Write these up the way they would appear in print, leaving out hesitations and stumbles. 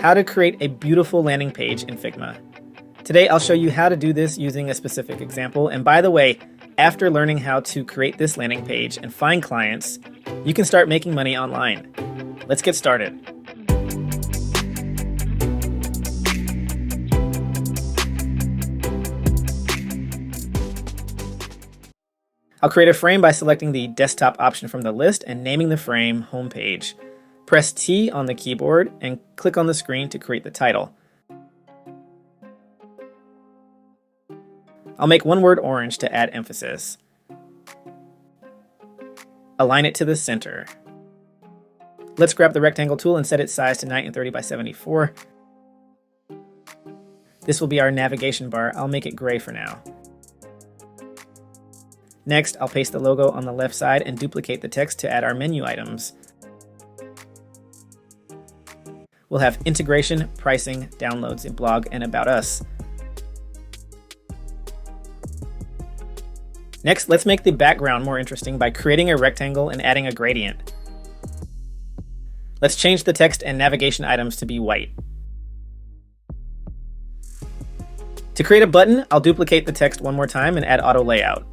how to create a beautiful landing page in Figma. Today, I'll show you how to do this using a specific example. And by the way, after learning how to create this landing page and find clients, you can start making money online. Let's get started. I'll create a frame by selecting the desktop option from the list and naming the frame Homepage. Press T on the keyboard and click on the screen to create the title. I'll make one word orange to add emphasis. Align it to the center. Let's grab the rectangle tool and set its size to 930 by 74. This will be our navigation bar. I'll make it gray for now. Next, I'll paste the logo on the left side and duplicate the text to add our menu items. We'll have integration, pricing, downloads, blog, and about us. Next, let's make the background more interesting by creating a rectangle and adding a gradient. Let's change the text and navigation items to be white. To create a button, I'll duplicate the text one more time and add auto layout.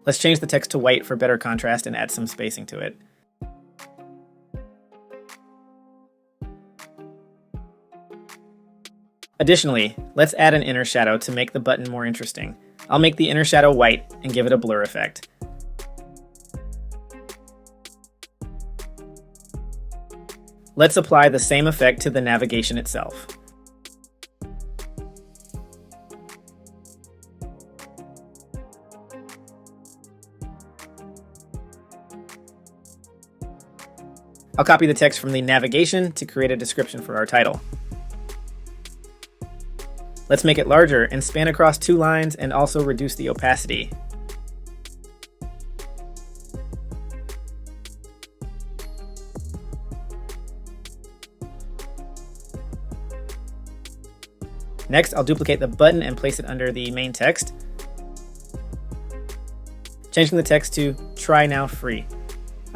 Let's change the text to white for better contrast and add some spacing to it. Additionally, let's add an inner shadow to make the button more interesting. I'll make the inner shadow white and give it a blur effect. Let's apply the same effect to the navigation itself. I'll copy the text from the navigation to create a description for our title. Let's make it larger and span across 2 lines and also reduce the opacity. Next, I'll duplicate the button and place it under the main text, changing the text to "Try Now Free."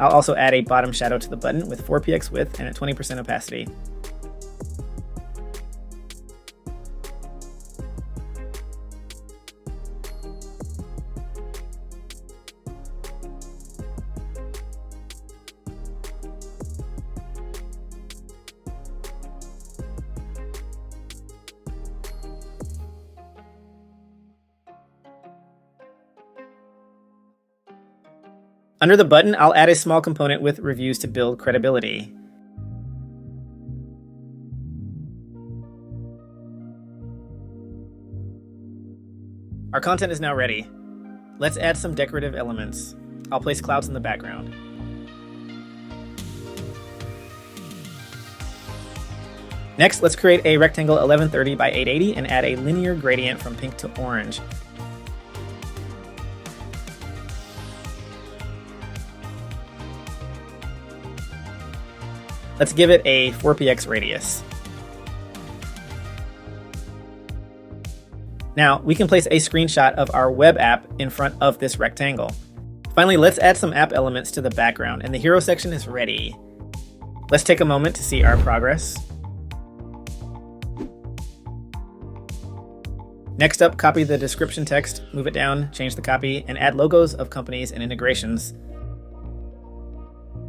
I'll also add a bottom shadow to the button with 4px width and a 20% opacity. Under the button, I'll add a small component with reviews to build credibility. Our content is now ready. Let's add some decorative elements. I'll place clouds in the background. Next, let's create a rectangle 1130 by 880 and add a linear gradient from pink to orange. Let's give it a 4px radius. Now, we can place a screenshot of our web app in front of this rectangle. Finally, let's add some app elements to the background, and the hero section is ready. Let's take a moment to see our progress. Next up, copy the description text, move it down, change the copy, and add logos of companies and integrations.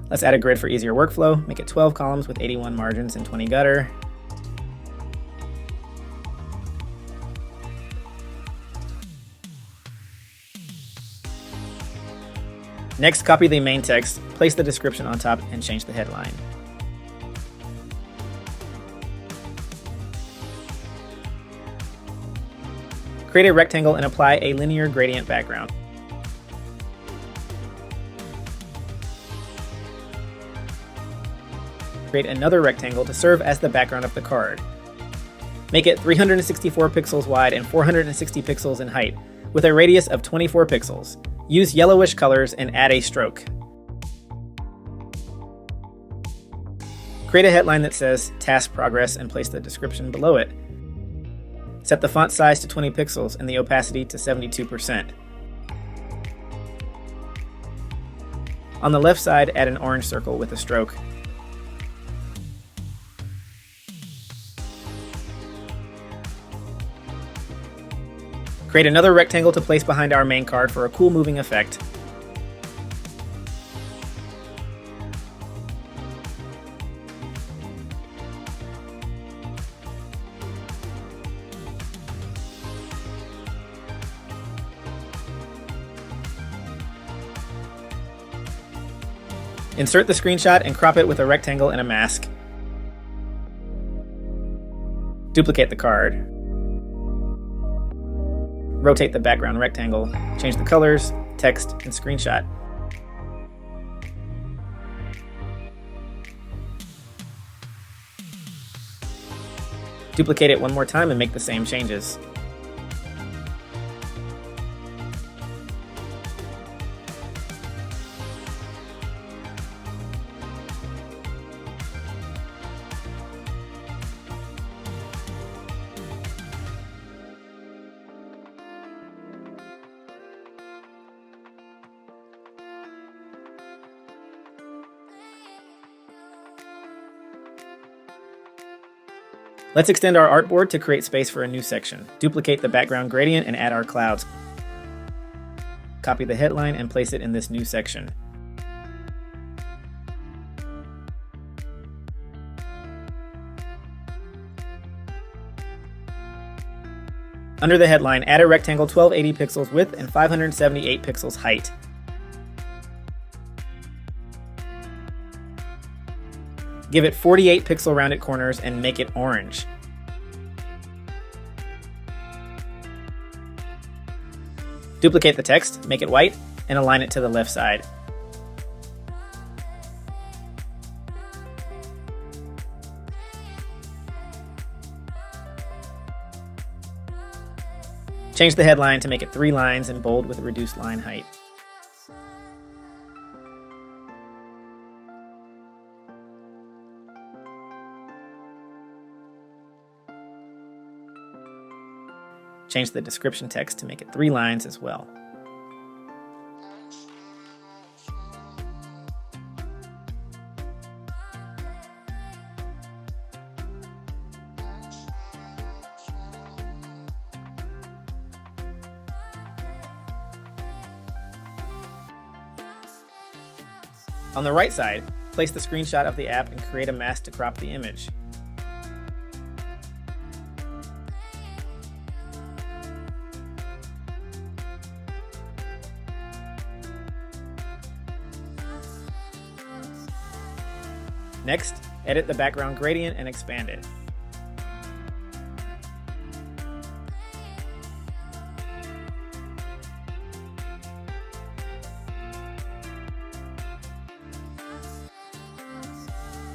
Let's add a grid for easier workflow, make it 12 columns with 81 margins and 20 gutter. Next, copy the main text, place the description on top, and change the headline. Create a rectangle and apply a linear gradient background. Create another rectangle to serve as the background of the card. Make it 364 pixels wide and 460 pixels in height, with a radius of 24 pixels. Use yellowish colors and add a stroke. Create a headline that says Task Progress and place the description below it. Set the font size to 20 pixels and the opacity to 72%. On the left side, add an orange circle with a stroke. Create another rectangle to place behind our main card for a cool moving effect. Insert the screenshot and crop it with a rectangle and a mask. Duplicate the card. Rotate the background rectangle. Change the colors, text, and screenshot. Duplicate it one more time and make the same changes. Let's extend our artboard to create space for a new section. Duplicate the background gradient and add our clouds. Copy the headline and place it in this new section. Under the headline, add a rectangle 1280 pixels width and 578 pixels height. Give it 48 pixel rounded corners and make it orange. Duplicate the text, make it white, and align it to the left side. Change the headline to make it 3 lines and bold with a reduced line height. Change the description text to make it 3 lines as well. On the right side, place the screenshot of the app and create a mask to crop the image. Next, edit the background gradient and expand it.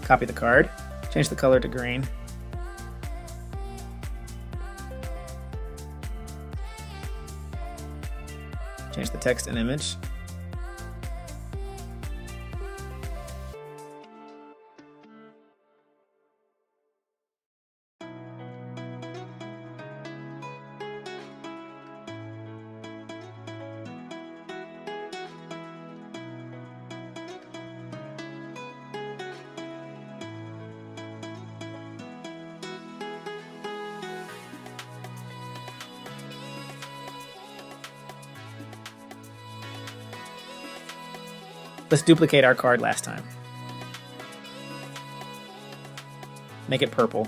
Copy the card, change the color to green. Change the text and image. Let's duplicate our card last time. Make it purple.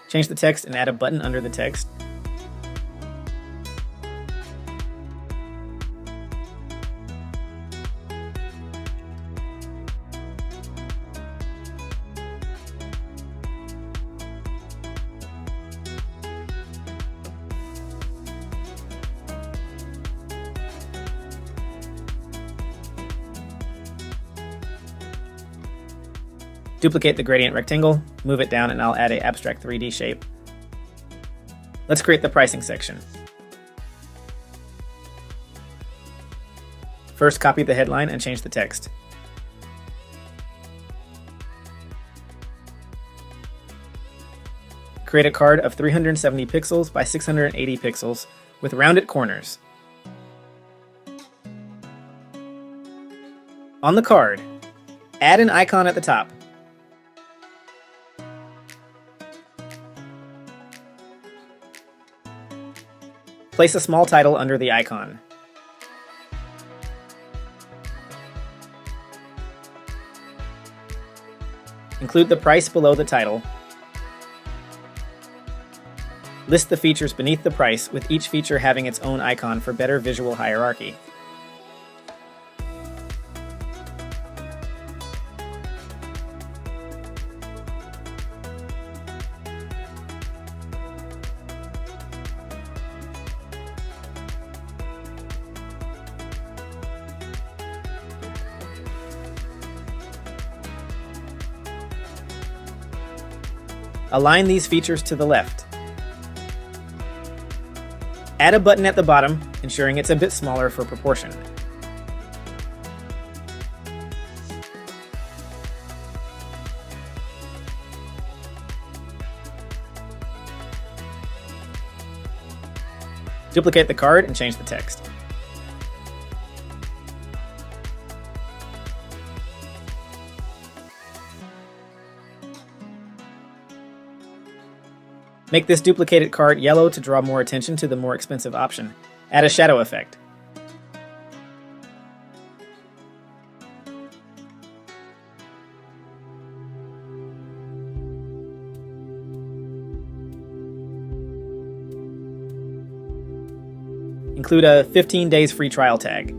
Change the text and add a button under the text. Duplicate the gradient rectangle, move it down, and I'll add an abstract 3D shape. Let's create the pricing section. First, copy the headline and change the text. Create a card of 370 pixels by 680 pixels with rounded corners. On the card, add an icon at the top. Place a small title under the icon. Include the price below the title. List the features beneath the price, with each feature having its own icon for better visual hierarchy. Align these features to the left. Add a button at the bottom, ensuring it's a bit smaller for proportion. Duplicate the card and change the text. Make this duplicated card yellow to draw more attention to the more expensive option. Add a shadow effect. Include a 15 days free trial tag.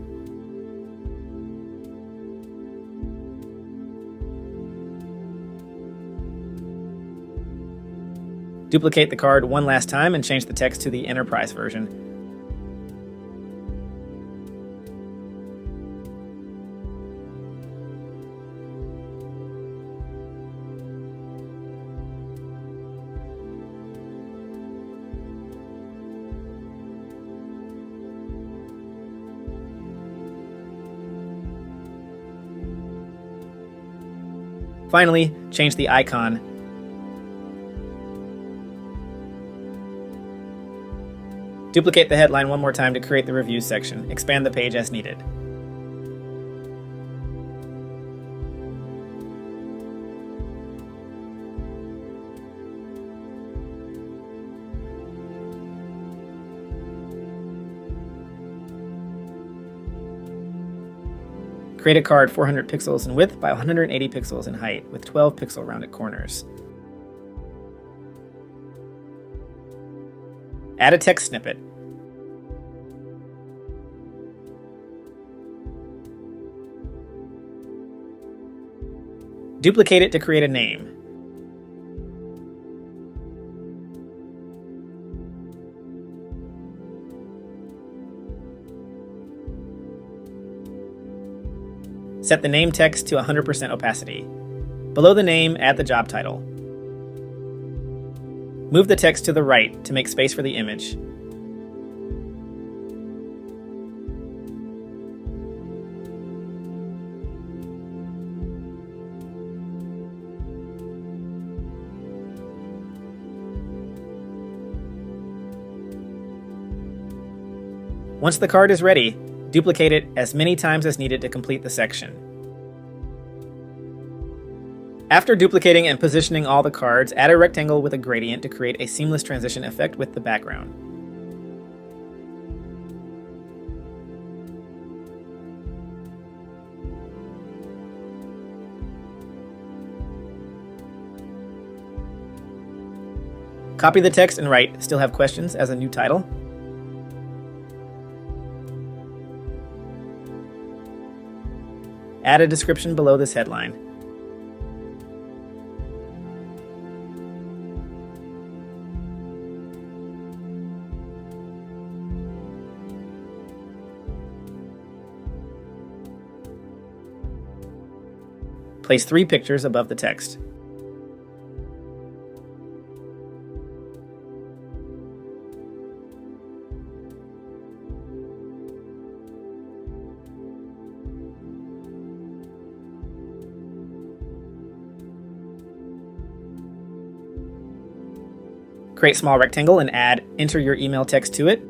Duplicate the card one last time and change the text to the Enterprise version. Finally, change the icon. Duplicate the headline one more time to create the review section. Expand the page as needed. Create a card 400 pixels in width by 180 pixels in height with 12 pixel rounded corners. Add a text snippet. Duplicate it to create a name. Set the name text to 100% opacity. Below the name, add the job title. Move the text to the right to make space for the image. Once the card is ready, duplicate it as many times as needed to complete the section. After duplicating and positioning all the cards, add a rectangle with a gradient to create a seamless transition effect with the background. Copy the text and write "Still have questions" as a new title. Add a description below this headline. Place 3 pictures above the text. Create small rectangle and enter your email text to it.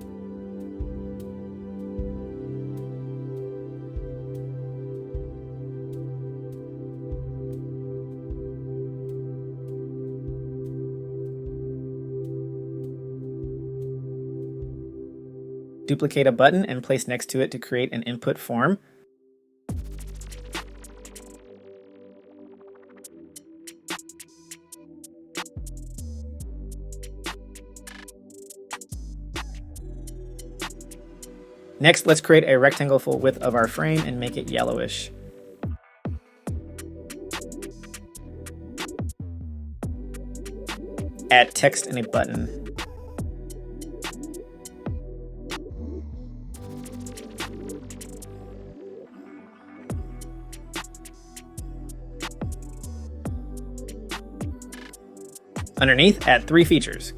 Duplicate a button and place next to it to create an input form. Next, let's create a rectangle full width of our frame and make it yellowish. Add text and a button. Underneath, add 3 features.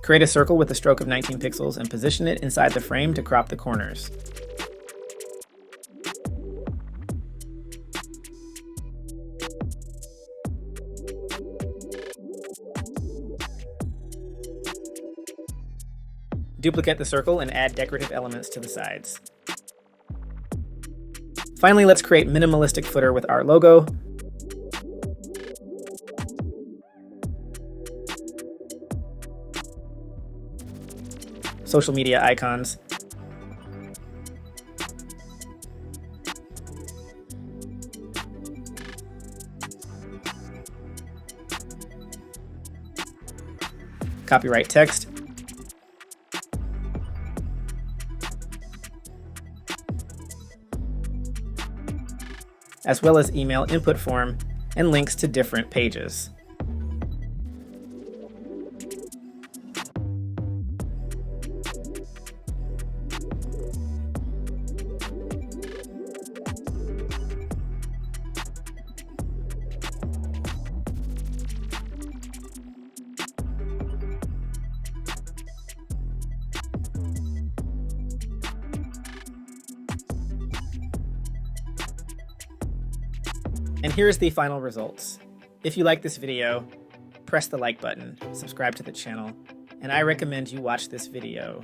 Create a circle with a stroke of 19 pixels and position it inside the frame to crop the corners. Duplicate the circle and add decorative elements to the sides. Finally, let's create minimalistic footer with our logo. Social media icons. Copyright text. As well as email input form and links to different pages. And here's the final results. If you like this video, press the like button, subscribe to the channel, and I recommend you watch this video.